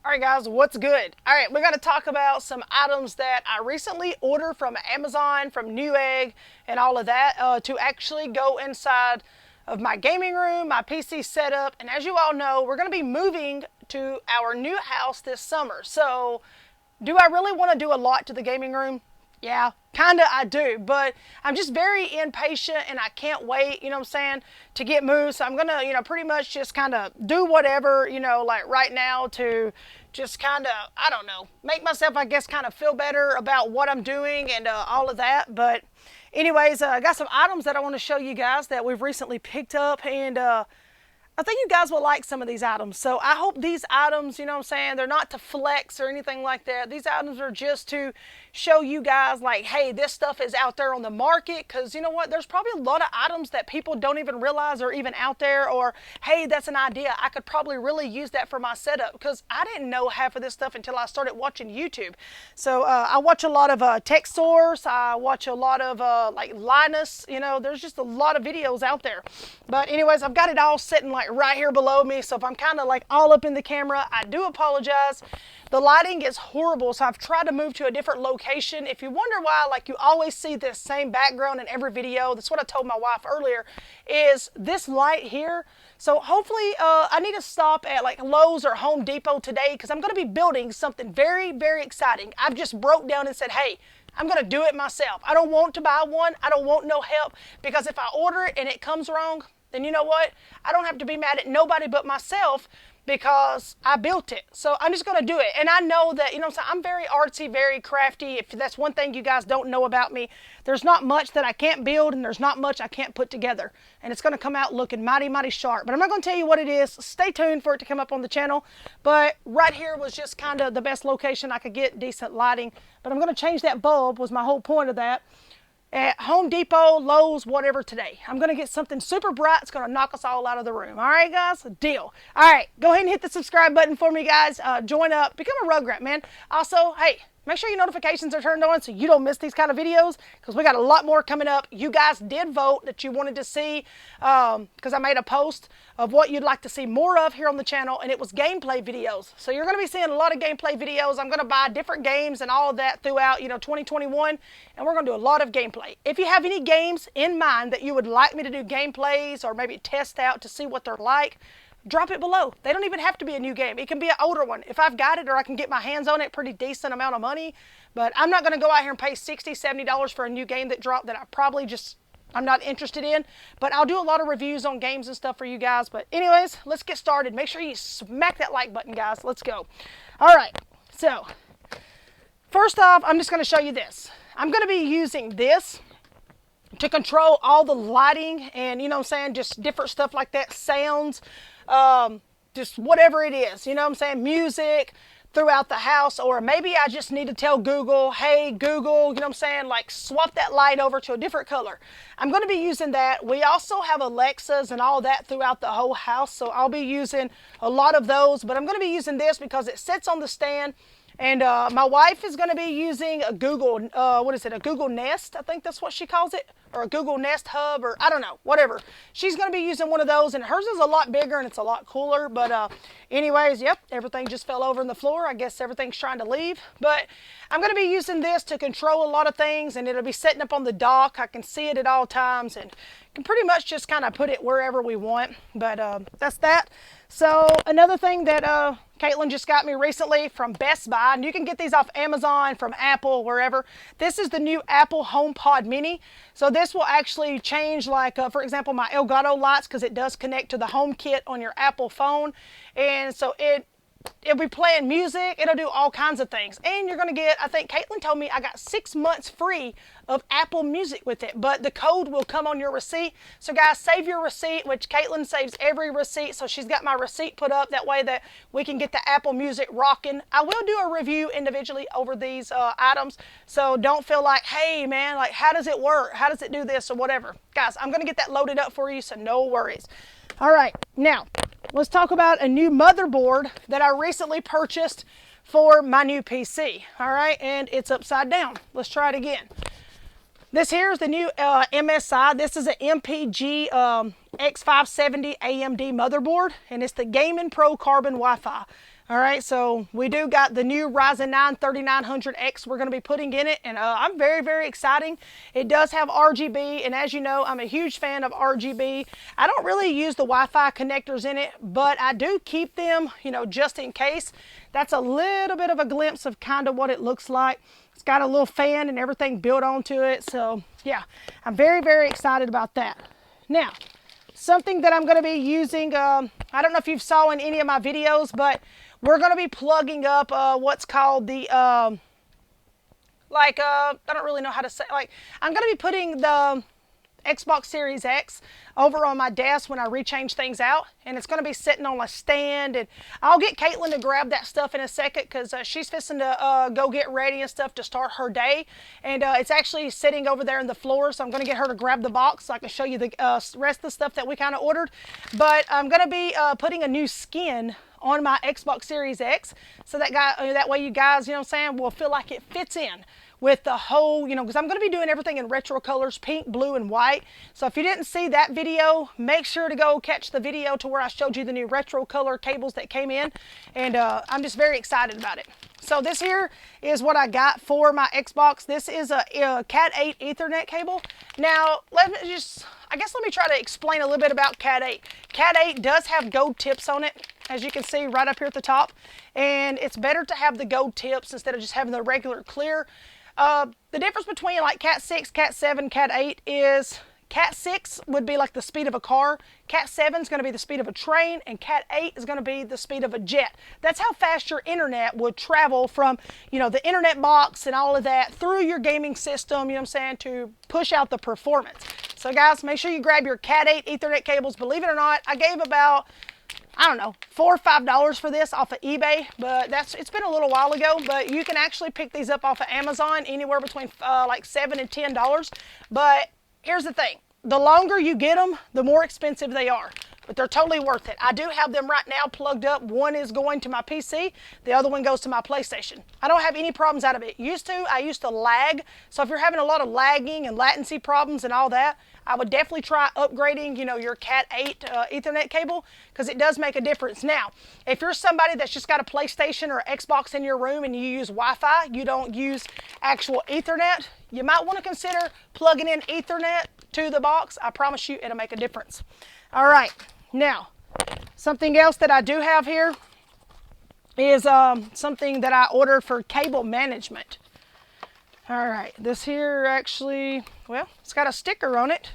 All right, guys, what's good? All right, we're going to talk about some items that I recently ordered from Amazon, from Newegg, and all of that to actually go inside of my gaming room, my PC setup. And as you all know, we're going to be moving to our new house this summer. So do I really want to do a lot to the gaming room? Yeah, kind of I do, but I'm just very impatient and I can't wait, you know what I'm saying, to get moved. So I'm going to, pretty much just kind of do whatever, like right now to just kind of, I don't know, make myself, I guess, kind of feel better about what I'm doing and all of that. But anyways, I got some items that I want to show you guys that we've recently picked up, and I think you guys will like some of these items. So I hope these items, you know what I'm saying, they're not to flex or anything like that. These items are just to show you guys like, hey, this stuff is out there on the market. Because you know what? There's probably a lot of items that people don't even realize are even out there. Or, hey, that's an idea. I could probably really use that for my setup. Because I didn't know half of this stuff until I started watching YouTube. So I watch a lot of Tech Source. I watch a lot of like Linus. There's just a lot of videos out there. But anyways, I've got it all sitting like right here below me, so if I'm kind of like all up in the camera, I do apologize. The lighting is horrible, so I've tried to move to a different location. If you wonder why, like, you always see this same background in every video, that's what I told my wife earlier, is this light here. So hopefully I need to stop at like Lowe's or Home Depot today, because I'm going to be building something very, very exciting. I've just broke down and said, hey, I'm going to do it myself. I don't want to buy one. I don't want no help, because if I order it and it comes wrong, then you know what? I don't have to be mad at nobody but myself, because I built it. So I'm just going to do it. And I know that, I'm very artsy, very crafty. If that's one thing you guys don't know about me, there's not much that I can't build, and there's not much I can't put together. And it's going to come out looking mighty, mighty sharp. But I'm not going to tell you what it is. Stay tuned for it to come up on the channel. But right here was just kind of the best location I could get decent lighting. But I'm going to change that bulb, was my whole point of that. At Home Depot, Lowe's, whatever today. I'm going to get something super bright. It's going to knock us all out of the room. All right, guys? Deal. All right. Go ahead and hit the subscribe button for me, guys. Join up. Become a Rugrat, man. Also, hey, make sure your notifications are turned on so you don't miss these kind of videos, because we got a lot more coming up. You guys did vote that you wanted to see, because I made a post of what you'd like to see more of here on the channel, and it was gameplay videos. So you're going to be seeing a lot of gameplay videos. I'm going to buy different games and all of that throughout, 2021, and we're going to do a lot of gameplay. If you have any games in mind that you would like me to do gameplays or maybe test out to see what they're like, drop it below. They don't even have to be a new game. It can be an older one. If I've got it or I can get my hands on it, pretty decent amount of money. But I'm not going to go out here and pay $60, $70 for a new game that dropped that I'm not interested in. But I'll do a lot of reviews on games and stuff for you guys. But anyways, let's get started. Make sure you smack that like button, guys. Let's go. All right. So first off, I'm just going to show you this. I'm going to be using this to control all the lighting and, just different stuff like that, sounds, just whatever it is, music throughout the house. Or maybe I just need to tell Google, hey, Google, like swap that light over to a different color. I'm going to be using that. We also have Alexas and all that throughout the whole house, so I'll be using a lot of those, but I'm going to be using this because it sits on the stand. And my wife is going to be using a Google, a Google Nest, I think that's what she calls it, or a Google Nest Hub, or I don't know, whatever. She's going to be using one of those, and hers is a lot bigger and it's a lot cooler. But anyways, yep, everything just fell over on the floor. I guess everything's trying to leave. But I'm going to be using this to control a lot of things, and it'll be setting up on the dock. I can see it at all times and can pretty much just kind of put it wherever we want. But that's that. So another thing that KATELYN just got me recently from Best Buy, and you can get these off Amazon, from Apple, wherever. This is the new Apple HomePod Mini. So this will actually change, like, for example, my Elgato lights, because it does connect to the home kit on your Apple phone. And so it'll be playing music. It'll do all kinds of things. And you're going to get, I think KATELYN told me I got 6 months free of Apple Music with it. But the code will come on your receipt. So guys, save your receipt, which KATELYN saves every receipt. So she's got my receipt put up. That way that we can get the Apple Music rocking. I will do a review individually over these items. So don't feel like, hey man, like how does it work? How does it do this or whatever? Guys, I'm going to get that loaded up for you. So no worries. All right. Now, let's talk about a new motherboard that I recently purchased for my new PC. All right, and it's upside down. Let's try it again. This here is the new MSI. This is an MPG X570 AMD motherboard, and it's the Gaming Pro Carbon Wi-Fi. All right, so we do got the new Ryzen 9 3900X we're going to be putting in it, and I'm very, very exciting. It does have RGB, and as you know, I'm a huge fan of RGB. I don't really use the Wi-Fi connectors in it, but I do keep them, you know, just in case. That's a little bit of a glimpse of kind of what it looks like. It's got a little fan and everything built onto it, so yeah, I'm very, very excited about that. Now, something that I'm going to be using, I don't know if you saw in any of my videos, but we're going to be plugging up what's called the, I don't really know how to say, I'm going to be putting the Xbox Series X over on my desk when I rechange things out, and it's going to be sitting on a stand, and I'll get KATELYN to grab that stuff in a second because she's fixing to go get ready and stuff to start her day, and it's actually sitting over there on the floor, so I'm going to get her to grab the box so I can show you the rest of the stuff that we kind of ordered. But I'm going to be putting a new skin on my Xbox Series X, so that way you guys, you know what I'm saying, will feel like it fits in with the whole, you know, because I'm going to be doing everything in retro colors, pink, blue, and white. So if you didn't see that video, make sure to go catch the video to where I showed you the new retro color cables that came in, and I'm just very excited about it. So this here is what I got for my Xbox. This is a Cat8 Ethernet cable. Now, let me try to explain a little bit about Cat8. Cat8 does have gold tips on it, as you can see right up here at the top, and it's better to have the gold tips instead of just having the regular clear. The difference between like Cat 6, Cat 7, Cat 8 is Cat 6 would be like the speed of a car, Cat 7 is going to be the speed of a train, and Cat 8 is going to be the speed of a jet. That's how fast your internet would travel from, you know, the internet box and all of that through your gaming system, you know what I'm saying, to push out the performance. So guys, make sure you grab your Cat 8 Ethernet cables. Believe it or not, I gave about, I don't know, $4 or $5 for this off of eBay, but it's been a little while ago, but you can actually pick these up off of Amazon anywhere between like $7 and $10. But here's the thing, the longer you get them, the more expensive they are, but they're totally worth it. I do have them right now plugged up. One is going to my PC, the other one goes to my PlayStation. I don't have any problems out of it. I used to lag, so if you're having a lot of lagging and latency problems and all that, I would definitely try upgrading, you know, your Cat 8 Ethernet cable, because it does make a difference. Now, if you're somebody that's just got a PlayStation or Xbox in your room and you use Wi-Fi, you don't use actual Ethernet, you might want to consider plugging in Ethernet to the box. I promise you it'll make a difference. All right, now, something else that I do have here is something that I ordered for cable management. All right, this here actually, well, it's got a sticker on it.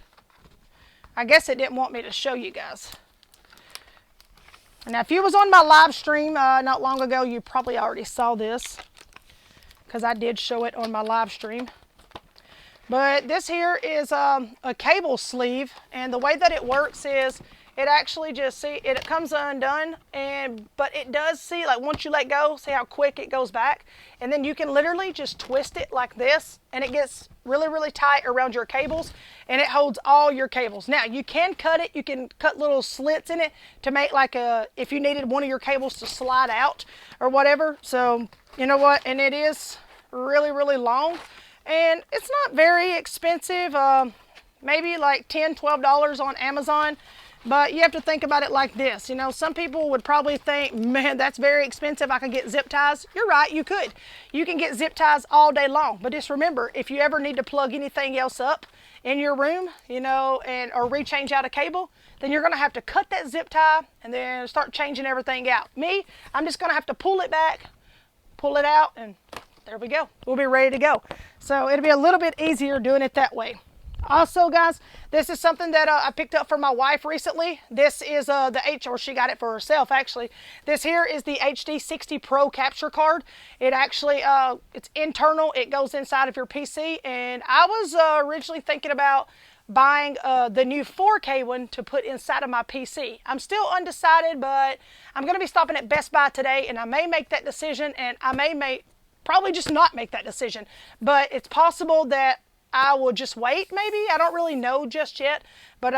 I guess it didn't want me to show you guys. Now, if you was on my live stream not long ago, you probably already saw this, because I did show it on my live stream. But this here is a cable sleeve, and the way that it works is it actually just, see, it comes undone, but it does, see, like once you let go, see how quick it goes back, and then you can literally just twist it like this, and it gets really, really tight around your cables, and it holds all your cables. Now, you can cut it, you can cut little slits in it to make like if you needed one of your cables to slide out or whatever. So, you know what, and it is really, really long, and it's not very expensive, maybe like $10, $12 on Amazon. But you have to think about it like this. You know, some people would probably think, man, that's very expensive. I could get zip ties. You're right, you could. You can get zip ties all day long. But just remember, if you ever need to plug anything else up in your room, you know, or rechange out a cable, then you're going to have to cut that zip tie and then start changing everything out. Me, I'm just going to have to pull it back, pull it out, and there we go. We'll be ready to go. So it'll be a little bit easier doing it that way. Also, guys, this is something that I picked up for my wife recently. This is or she got it for herself, actually. This here is the HD60 Pro capture card. It actually, it's internal. It goes inside of your PC. And I was originally thinking about buying the new 4K one to put inside of my PC. I'm still undecided, but I'm going to be stopping at Best Buy today, and I may make that decision, and I may probably just not make that decision. But it's possible that I will just wait maybe. I don't really know just yet. But,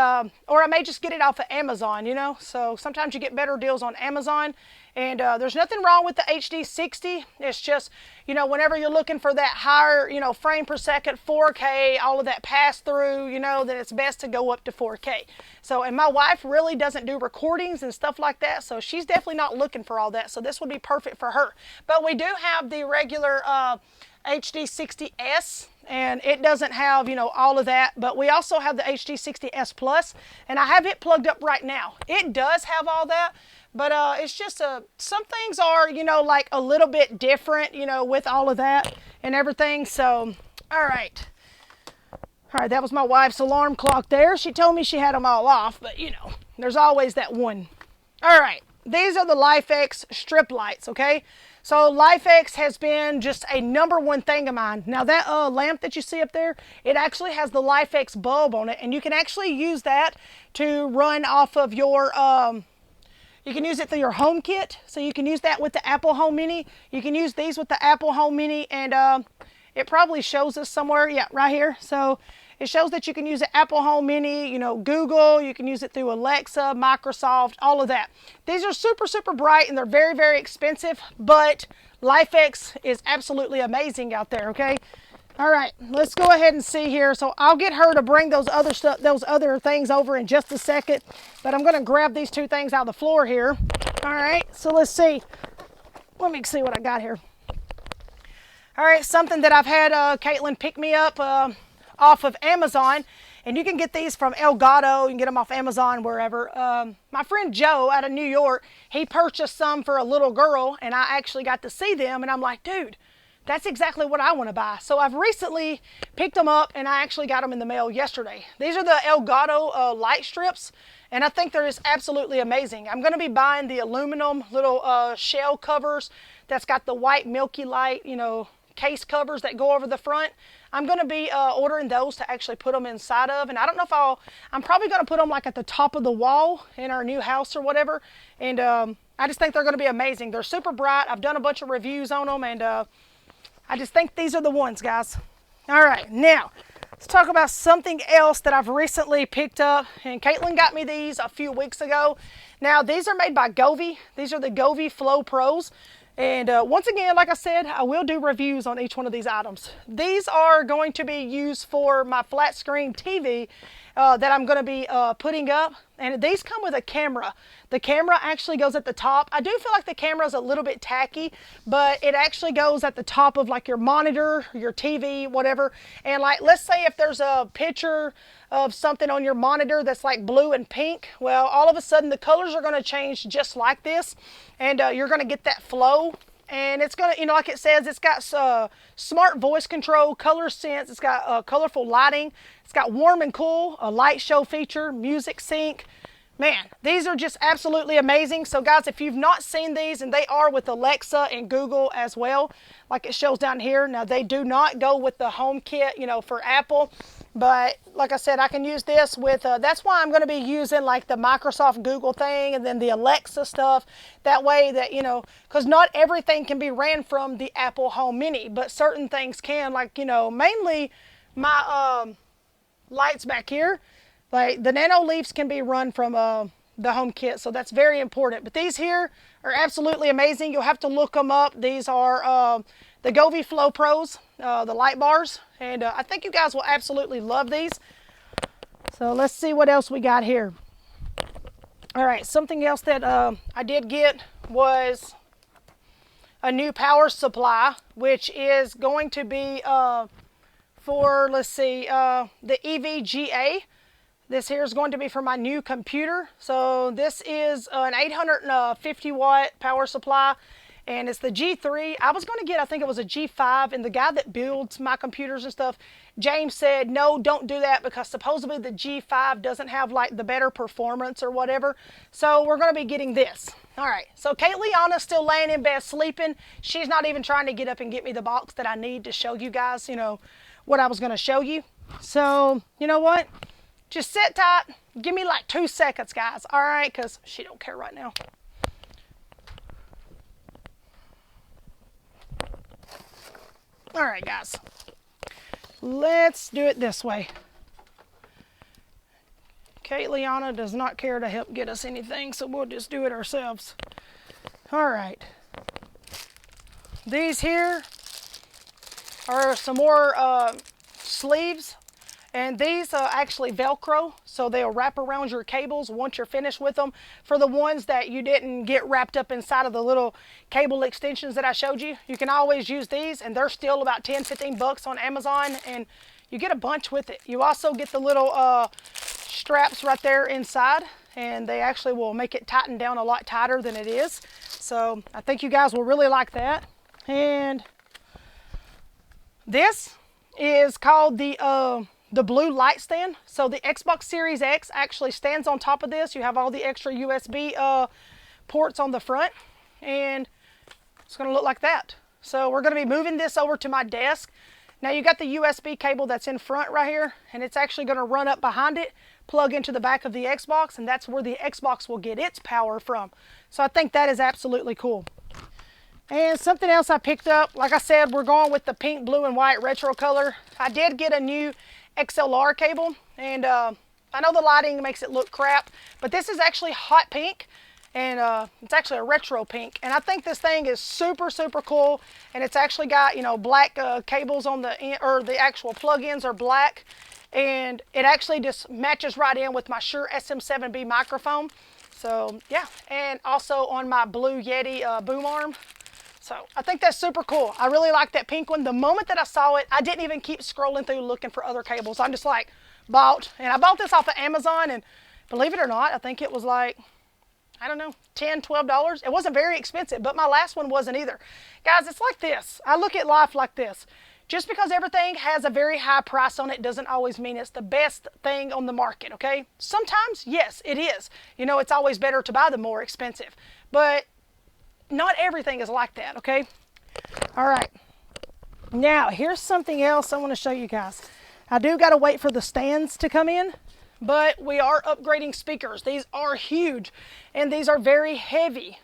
or I may just get it off of Amazon, you know. So sometimes you get better deals on Amazon. And there's nothing wrong with the HD60. It's just, you know, whenever you're looking for that higher, you know, frame per second, 4K, all of that pass through, you know, then it's best to go up to 4K. So, and my wife really doesn't do recordings and stuff like that. So she's definitely not looking for all that. So this would be perfect for her. But we do have the regular HD60S. And it doesn't have, you know, all of that, but we also have the HD60S Plus, and I have it plugged up right now. It does have all that, but it's just some things are, you know, like a little bit different, you know, with all of that and everything. So, all right, that was my wife's alarm clock there. She told me she had them all off, but you know, there's always that one. All right, these are the Lifx strip lights, okay? So Lifx has been just a #1 thing of mine. Now that lamp that you see up there, it actually has the Lifx bulb on it, and you can actually use that to run off of your, you can use it through your home kit. So you can use that with the Apple Home Mini. You can use these with the Apple Home Mini, and it probably shows us somewhere, yeah, right here. So it shows that you can use the Apple Home Mini, you know, Google, you can use it through Alexa, Microsoft, all of that. These are super, super bright, and they're very, very expensive, but Lifx is absolutely amazing out there, okay? All right, let's go ahead and see here. So I'll get her to bring those other things over in just a second, but I'm gonna grab these two things out of the floor here. All right, so let's see. Let me see what I got here. All right, something that I've had KATELYN pick me up off of Amazon, and you can get these from Elgato. You can get them off Amazon, wherever. My friend Joe out of New York, he purchased some for a little girl, and I actually got to see them, and I'm like, dude, that's exactly what I want to buy. So I've recently picked them up, and I actually got them in the mail yesterday. These are the Elgato light strips, and I think they're just absolutely amazing. I'm going to be buying the aluminum little shell covers that's got the white milky light, you know, case covers that go over the front. I'm going to be ordering those to actually put them inside of, and I don't know if I'm probably going to put them like at the top of the wall in our new house or whatever, and I just think they're going to be amazing. They're super bright. I've done a bunch of reviews on them, and I just think these are the ones, guys. All right, now let's talk about something else that I've recently picked up, and KATELYN got me these a few weeks ago. Now, these are made by Govee. These are the Govee Flow Pros. And once again, like I said, I will do reviews on each one of these items. These are going to be used for my flat screen TV that I'm going to be putting up. And these come with a camera. The camera actually goes at the top. I do feel like the camera is a little bit tacky, but it actually goes at the top of like your monitor, your TV, whatever. And like, let's say if there's a picture of something on your monitor that's like blue and pink, well, all of a sudden the colors are going to change just like this, and you're going to get that flow. And it's going to, you know, like it says, it's got smart voice control, color sense, it's got colorful lighting, it's got warm and cool, a light show feature, music sync. Man, these are just absolutely amazing. So guys, if you've not seen these, and they are with Alexa and Google as well, like it shows down here. Now, they do not go with the home kit, you know, for Apple. But like I said, I can use this with, that's why I'm going to be using like the Microsoft Google thing and then the Alexa stuff. That way that, you know, because not everything can be ran from the Apple Home Mini, but certain things can, like, you know, mainly my lights back here. Like the Nano Leafs can be run from the home kit, so that's very important. But these here are absolutely amazing. You'll have to look them up. These are the Govee Flow Pros, the light bars, and I think you guys will absolutely love these. So let's see what else we got here. All right, something else that I did get was a new power supply, which is going to be for, let's see, the EVGA. This here is going to be for my new computer. So this is an 850 watt power supply, and it's the G3. I was going to get, I think it was a G5, and the guy that builds my computers and stuff, James, said, no, don't do that, because supposedly the G5 doesn't have like the better performance or whatever. So we're going to be getting this. All right, so Liana's still laying in bed sleeping. She's not even trying to get up and get me the box that I need to show you guys, you know, what I was going to show you. So, you know what? Just sit tight. Give me like 2 seconds, guys. All right, because she don't care right now. All right, guys. let's do it this way. KATELYN does not care to help get us anything, so we'll just do it ourselves. All right. These here are some more sleeves, and these actually Velcro, so they'll wrap around your cables once you're finished with them. For the ones that you didn't get wrapped up inside of the little cable extensions that I showed you, you can always use these, and they're still about 10-15 bucks on Amazon, and you get a bunch with it. You also get the little straps right there inside, and they actually will make it tighten down a lot tighter than it is. So I think you guys will really like that. And this is called the blue light stand. So the Xbox Series X actually stands on top of this. You have all the extra USB ports on the front, and it's going to look like that. So we're going to be moving this over to my desk. Now you got the USB cable that's in front right here, and it's actually going to run up behind it, plug into the back of the Xbox, and that's where the Xbox will get its power from. So I think that is absolutely cool. And something else I picked up, like I said, we're going with the pink, blue, and white retro color. I did get a new Xlr cable, and I know the lighting makes it look crap, but this is actually hot pink, and it's actually a retro pink. And I think this thing is super, super cool, and it's actually got, you know, black cables on the end, or the actual plug-ins are black, and it actually just matches right in with my Shure SM7B microphone. So yeah, and also on my Blue Yeti boom arm. So I think that's super cool. I really like that pink one. The moment that I saw it, I didn't even keep scrolling through looking for other cables. I'm just like, bought. And I bought this off of Amazon, and believe it or not, I think it was like, I don't know, $10, $12. It wasn't very expensive, but my last one wasn't either. Guys, it's like this. I look at life like this. Just because everything has a very high price on it doesn't always mean it's the best thing on the market, okay? Sometimes, yes, it is. You know, it's always better to buy the more expensive. But not everything is like that, okay? All right. Now, here's something else I want to show you guys. I do got to wait for the stands to come in, but we are upgrading speakers. These are huge, and these are very heavy.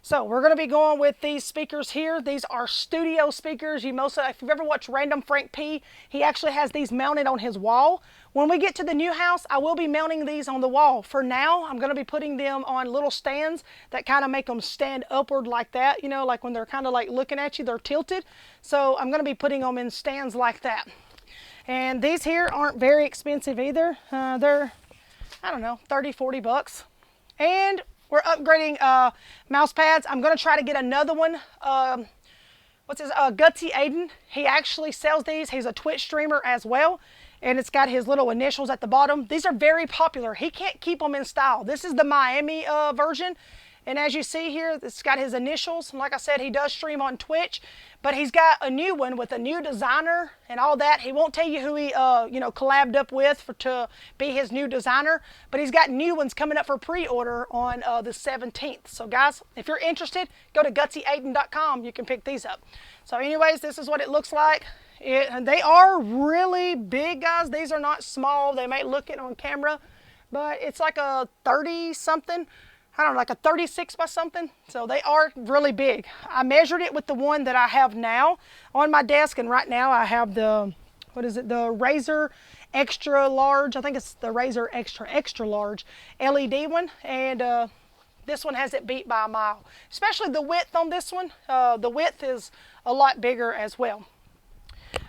So we're going to be going with these speakers here. These are studio speakers. If you've ever watched Random Frank P, he actually has these mounted on his wall. When we get to the new house, I will be mounting these on the wall. For now, I'm going to be putting them on little stands that kind of make them stand upward like that. You know, like when they're kind of like looking at you, they're tilted. So I'm going to be putting them in stands like that. And these here aren't very expensive either. They're, I don't know, 30, 40 bucks. And we're upgrading mouse pads. I'm going to try to get another one. What's his? Gutsy Aiden. He actually sells these. He's a Twitch streamer as well. And it's got his little initials at the bottom. These are very popular. He can't keep them in style. This is the Miami version. And as you see here, it's got his initials. And like I said, he does stream on Twitch. But he's got a new one with a new designer and all that. He won't tell you who he collabed up with to be his new designer. But he's got new ones coming up for pre-order on the 17th. So guys, if you're interested, go to gutsyaiden.com. You can pick these up. So anyways, this is what it looks like. They are really big, guys. These are not small. They may look it on camera, but it's like a 30-something. I don't know, like a 36 by something. So they are really big. I measured it with the one that I have now on my desk, and right now I have the, the Razer Extra Large. I think it's the Razer Extra Large LED one, and this one has it beat by a mile. Especially the width on this one. The width is a lot bigger as well.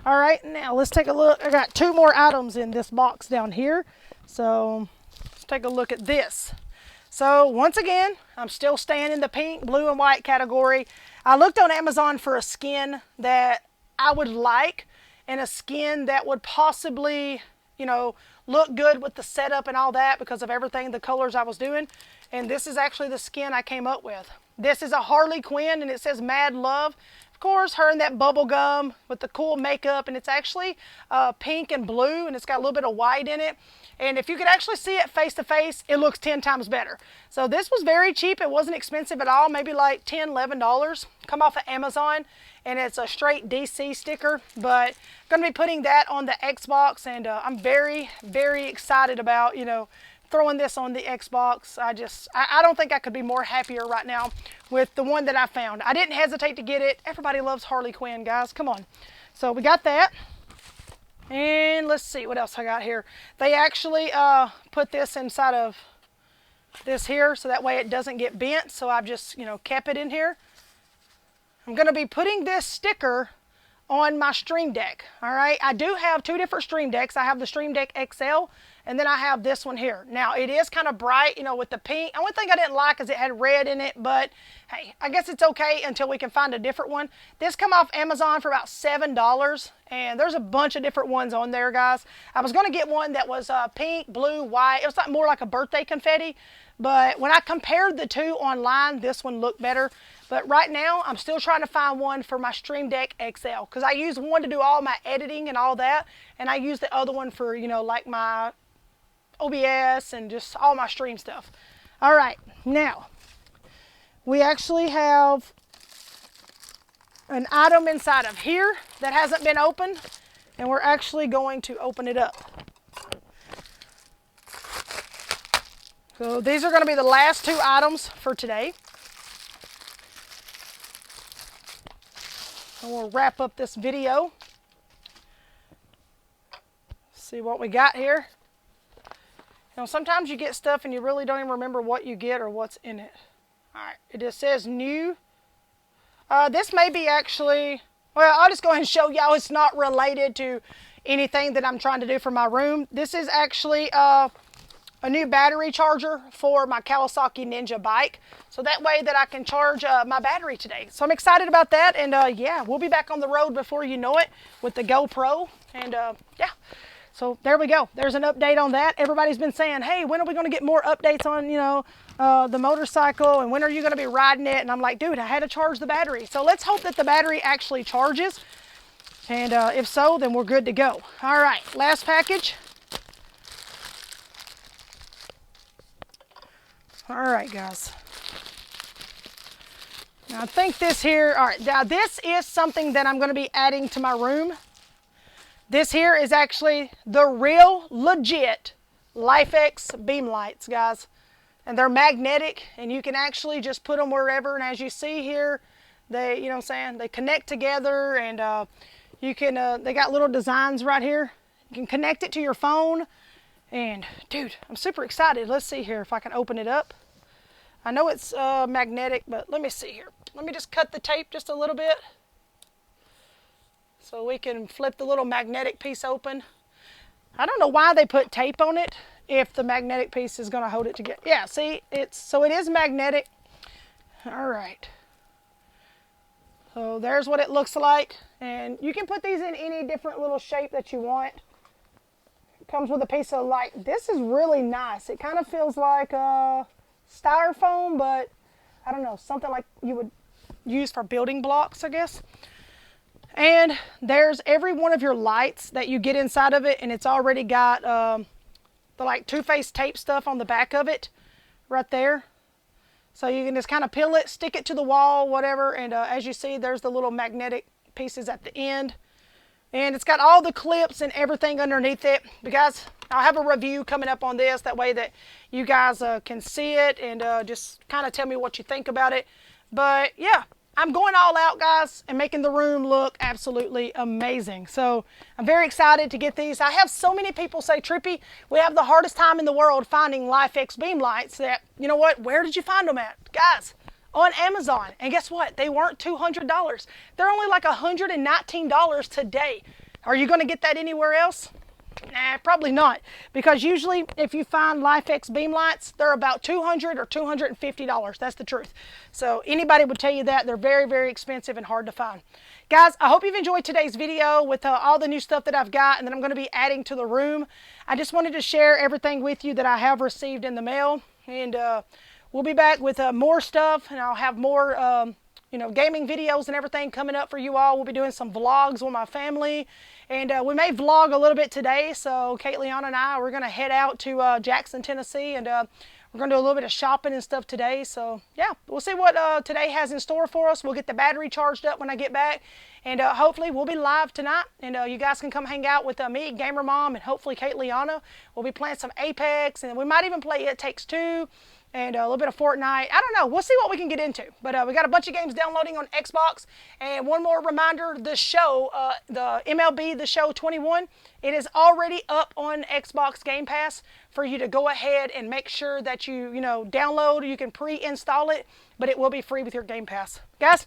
All right, now let's take a look. I got two more items in this box down here. So let's take a look at this. So once again, I'm still staying in the pink, blue, and white category. I looked on Amazon for a skin that I would like, and a skin that would possibly, look good with the setup and all that because of everything, the colors I was doing. And this is actually the skin I came up with. This is a Harley Quinn, and it says Mad Love. Of course, her in that bubble gum with the cool makeup, and it's actually pink and blue, and it's got a little bit of white in it. And if you could actually see it face to face, it looks 10 times better. So this was very cheap. It wasn't expensive at all, maybe like $10, $11. Come off of Amazon, and it's a straight DC sticker. But I'm going to be putting that on the Xbox, and I'm very, very excited about, throwing this on the Xbox. I don't think I could be more happier right now with the one that I found. I didn't hesitate to get it. Everybody loves Harley Quinn, guys. Come on. So we got that. And let's see what else I got here. They actually put this inside of this here so that way it doesn't get bent. So I've just, kept it in here. I'm going to be putting this sticker on my Stream Deck. All right, I do have two different Stream Decks. I have the Stream Deck XL, and then I have this one here. Now it is kind of bright, with the pink. The only thing I didn't like is it had red in it, but hey, I guess it's okay until we can find a different one. This come off Amazon for about $7, and there's a bunch of different ones on there, guys. I was going to get one that was pink, blue, white. It was like more like a birthday confetti, but when I compared the two online, this one looked better. But right now, I'm still trying to find one for my Stream Deck XL, because I use one to do all my editing and all that, and I use the other one for, like my OBS and just all my stream stuff. All right, now, we actually have an item inside of here that hasn't been opened, and we're actually going to open it up. So these are going to be the last two items for today. And we'll wrap up this video. See what we got here. Sometimes you get stuff and you really don't even remember what you get or what's in it. All right, it just says new. This may be actually, well, I'll just go ahead and show y'all it's not related to anything that I'm trying to do for my room. This is actually a new battery charger for my Kawasaki Ninja bike. So that way that I can charge my battery today. So I'm excited about that. And yeah, we'll be back on the road before you know it with the GoPro. And yeah, so there we go. There's an update on that. Everybody's been saying, hey, when are we going to get more updates on, the motorcycle? And when are you going to be riding it? And I'm like, dude, I had to charge the battery. So let's hope that the battery actually charges. And if so, then we're good to go. All right, last package. All right, guys. Now I think this here, all right, now this is something that I'm going to be adding to my room. This here is actually the real legit Lifx beam lights, guys. And they're magnetic, and you can actually just put them wherever. And as you see here, they, they connect together, and you can, they got little designs right here. You can connect it to your phone. And dude, I'm super excited. Let's see here if I can open it up. I know it's magnetic, but let me see here. Let me just cut the tape just a little bit so we can flip the little magnetic piece open. I don't know why they put tape on it if the magnetic piece is going to hold it together. Yeah, see, it is magnetic. All right. So there's what it looks like, and you can put these in any different little shape that you want. Comes with a piece of light. This is really nice. It kind of feels like styrofoam, but I don't know, something like you would use for building blocks, I guess. And there's every one of your lights that you get inside of it, and it's already got the like two-face tape stuff on the back of it right there. So you can just kind of peel it, stick it to the wall, whatever, and as you see, there's the little magnetic pieces at the end. And it's got all the clips and everything underneath it. Because I'll have a review coming up on this. That way that you guys can see it and just kind of tell me what you think about it. But yeah, I'm going all out, guys, and making the room look absolutely amazing. So I'm very excited to get these. I have so many people say, Trippy, we have the hardest time in the world finding Lifx beam lights that, you know what, where did you find them at? Guys, on Amazon. And guess what? They weren't $200. They're only like $119 today. Are you going to get that anywhere else? Nah, probably not. Because usually if you find Lifx beam lights, they're about $200 or $250. That's the truth. So anybody would tell you that. They're very, very expensive and hard to find. Guys, I hope you've enjoyed today's video with all the new stuff that I've got and that I'm going to be adding to the room. I just wanted to share everything with you that I have received in the mail. And we'll be back with more stuff, and I'll have more, gaming videos and everything coming up for you all. We'll be doing some vlogs with my family, and we may vlog a little bit today. So KATELYN and I, we're going to head out to Jackson, Tennessee, and we're going to do a little bit of shopping and stuff today. So yeah, we'll see what today has in store for us. We'll get the battery charged up when I get back, and hopefully we'll be live tonight, and you guys can come hang out with me, Gamer Mom, and hopefully KATELYN. We'll be playing some Apex, and we might even play It Takes Two. and a little bit of Fortnite. I don't know. We'll see what we can get into. But we got a bunch of games downloading on Xbox. And one more reminder, the show, the MLB The Show 21, it is already up on Xbox Game Pass for you to go ahead and make sure that you download. You can pre-install it, but it will be free with your Game Pass. Guys,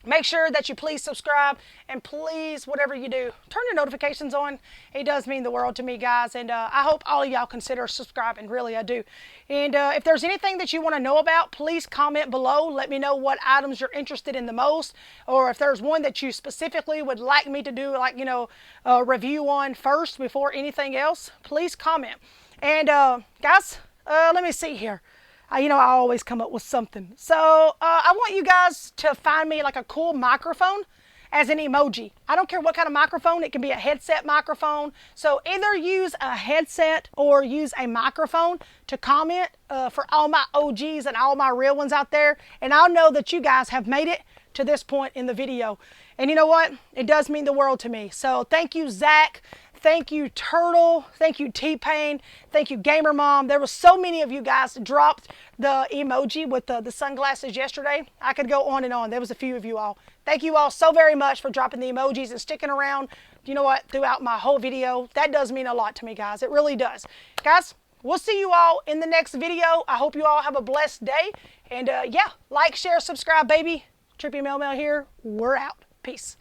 make sure that you please subscribe, and please, whatever you do, turn your notifications on. It does mean the world to me, guys, and I hope all of y'all consider subscribing. Really, I do. And if there's anything that you want to know about, please comment below. Let me know what items you're interested in the most, or if there's one that you specifically would like me to do, like, a review on first before anything else. Please comment. And guys, let me see here. I always come up with something. So I want you guys to find me like a cool microphone as an emoji. I don't care what kind of microphone. It can be a headset microphone. So either use a headset or use a microphone to comment for all my OGs and all my real ones out there. And I'll know that you guys have made it to this point in the video. And you know what? It does mean the world to me. So thank you, Zach. Thank you, Turtle. Thank you, T-Pain. Thank you, Gamer Mom. There were so many of you guys that dropped the emoji with the sunglasses yesterday. I could go on and on. There was a few of you all. Thank you all so very much for dropping the emojis and sticking around, throughout my whole video. That does mean a lot to me, guys. It really does. Guys, we'll see you all in the next video. I hope you all have a blessed day. And yeah, like, share, subscribe, baby. TrippyMELMEL here. We're out. Peace.